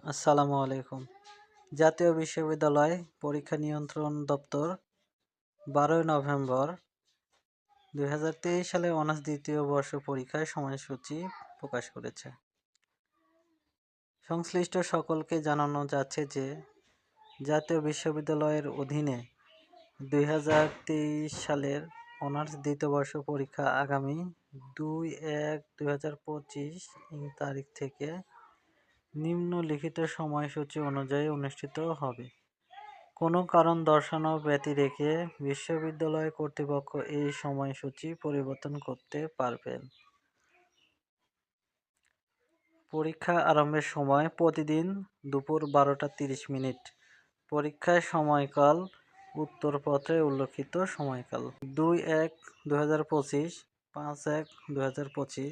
আসসালামু আলাইকুম। জাতীয় বিশ্ববিদ্যালয় পরীক্ষা নিয়ন্ত্রণ দপ্তর ১২ নভেম্বর ২০২৩ সালে অনার্স দ্বিতীয় বর্ষ পরীক্ষার সময়সূচি প্রকাশ করেছে। সংশ্লিষ্ট সকলকে জানানো যাচ্ছে যে জাতীয় বিশ্ববিদ্যালয়ের অধীনে ২০২৩ সালের অনার্স দ্বিতীয় বর্ষ পরীক্ষা আগামী ২/১/২০২৫ তারিখ থেকে নিম্নলিখিত সময়সূচি অনুযায়ী অনুষ্ঠিত হবে। কোনো কারণ দর্শানো ব্যতি রেখে বিশ্ববিদ্যালয় কর্তৃপক্ষ এই সময়সূচি পরিবর্তন করতে পারবেন। পরীক্ষা আরম্ভের সময় প্রতিদিন দুপুর ১২টা ৩০। পরীক্ষার সময়কাল উত্তরপত্রে উল্লেখিত সময়কাল। ২/১/২০২৫, ৫/১/২০২৫